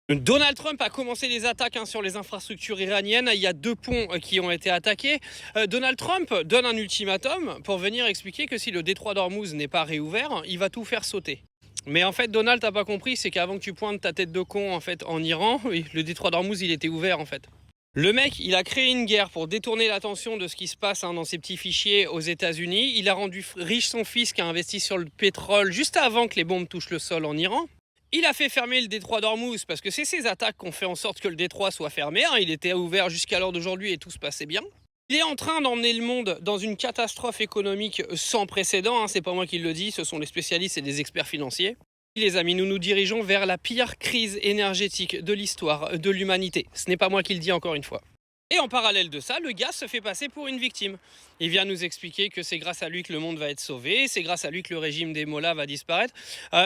Donald Trump a commencé les attaques sur les infrastructures iraniennes. Il y a 2 ponts qui ont été attaqués. Donald Trump donne un ultimatum pour venir expliquer que si le détroit d'Ormuz n'est pas réouvert, il va tout faire sauter. Mais en fait, Donald, t'as pas compris, c'est qu'avant que tu pointes ta tête de con en Iran, oui, le détroit d'Ormuz, il était ouvert en fait. Le mec, il a créé une guerre pour détourner l'attention de ce qui se passe dans ses petits fichiers aux États-Unis. Il a rendu riche son fils qui a investi sur le pétrole juste avant que les bombes touchent le sol en Iran. Il a fait fermer le détroit d'Ormuz parce que c'est ces attaques qui ont fait en sorte que le détroit soit fermé. Il était ouvert jusqu'à l'heure d'aujourd'hui et tout se passait bien. Il est en train d'emmener le monde dans une catastrophe économique sans précédent. C'est pas moi qui le dis, ce sont les spécialistes et des experts financiers. Les amis, nous nous dirigeons vers la pire crise énergétique de l'histoire de l'humanité. Ce n'est pas moi qui le dis encore une fois. Et en parallèle de ça, le gars se fait passer pour une victime. Il vient nous expliquer que c'est grâce à lui que le monde va être sauvé, c'est grâce à lui que le régime des mollahs va disparaître.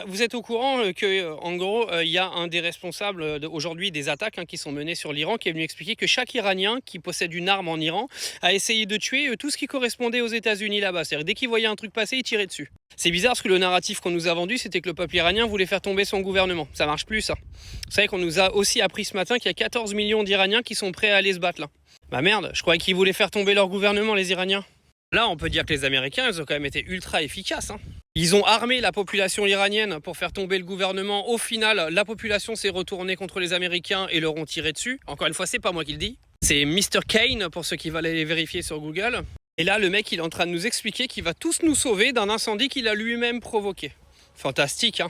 Vous êtes au courant qu'en gros, il y a un des responsables aujourd'hui des attaques qui sont menées sur l'Iran qui est venu expliquer que chaque Iranien qui possède une arme en Iran a essayé de tuer tout ce qui correspondait aux États-Unis là-bas. C'est-à-dire dès qu'il voyait un truc passer, il tirait dessus. C'est bizarre parce que le narratif qu'on nous a vendu, c'était que le peuple iranien voulait faire tomber son gouvernement. Ça marche plus, ça. Vous savez qu'on nous a aussi appris ce matin qu'il y a 14 millions d'Iraniens qui sont prêts à aller se battre là. Bah merde, je croyais qu'ils voulaient faire tomber leur gouvernement, les Iraniens. Là, on peut dire que les Américains, ils ont quand même été ultra efficaces. Ils ont armé la population iranienne pour faire tomber le gouvernement. Au final, la population s'est retournée contre les Américains et leur ont tiré dessus. Encore une fois, c'est pas moi qui le dis. C'est Mr. Kane, pour ceux qui veulent aller vérifier sur Google. Et là, le mec, il est en train de nous expliquer qu'il va tous nous sauver d'un incendie qu'il a lui-même provoqué. Fantastique, hein.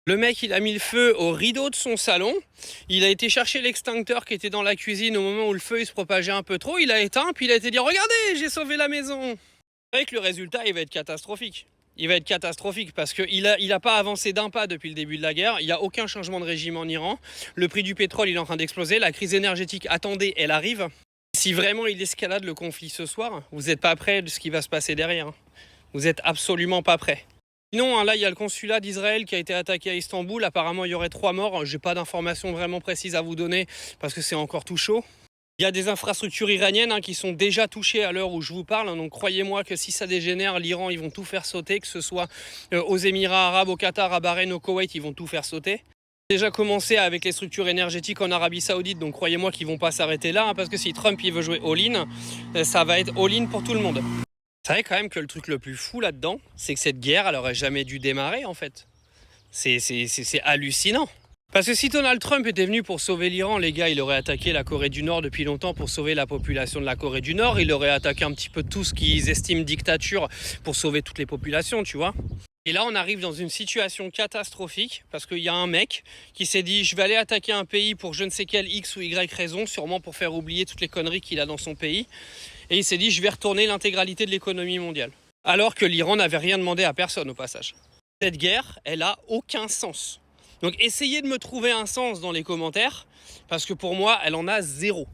Le mec, il a mis le feu au rideau de son salon. Il a été chercher l'extincteur qui était dans la cuisine au moment où le feu il se propageait un peu trop. Il a éteint, puis il a été dit « Regardez, j'ai sauvé la maison !» Avec le résultat, il va être catastrophique. Il va être catastrophique parce qu'il a pas avancé d'un pas depuis le début de la guerre. Il n'y a aucun changement de régime en Iran. Le prix du pétrole, il est en train d'exploser. La crise énergétique, attendez, elle arrive. Si vraiment il escalade le conflit ce soir, vous n'êtes pas prêts de ce qui va se passer derrière. Vous n'êtes absolument pas prêts. Sinon, là, il y a le consulat d'Israël qui a été attaqué à Istanbul. Apparemment, il y aurait 3 morts. Je n'ai pas d'informations vraiment précises à vous donner parce que c'est encore tout chaud. Il y a des infrastructures iraniennes qui sont déjà touchées à l'heure où je vous parle. Donc, croyez-moi que si ça dégénère, l'Iran, ils vont tout faire sauter. Que ce soit aux Émirats arabes, au Qatar, à Bahreïn, au Koweït, ils vont tout faire sauter. Déjà commencé avec les structures énergétiques en Arabie Saoudite. Donc, croyez-moi qu'ils ne vont pas s'arrêter là. Parce que si Trump il veut jouer all-in, ça va être all-in pour tout le monde. Vous savez quand même que le truc le plus fou là-dedans, c'est que cette guerre, elle aurait jamais dû démarrer en fait. C'est hallucinant. Parce que si Donald Trump était venu pour sauver l'Iran, les gars, il aurait attaqué la Corée du Nord depuis longtemps pour sauver la population de la Corée du Nord. Il aurait attaqué un petit peu tout ce qu'ils estiment dictature pour sauver toutes les populations, tu vois. Et là, on arrive dans une situation catastrophique parce qu'il y a un mec qui s'est dit « Je vais aller attaquer un pays pour je ne sais quelle X ou Y raison, sûrement pour faire oublier toutes les conneries qu'il a dans son pays. » Et il s'est dit « Je vais retourner l'intégralité de l'économie mondiale. » Alors que l'Iran n'avait rien demandé à personne au passage. Cette guerre, elle a aucun sens. Donc essayez de me trouver un sens dans les commentaires parce que pour moi, elle en a 0.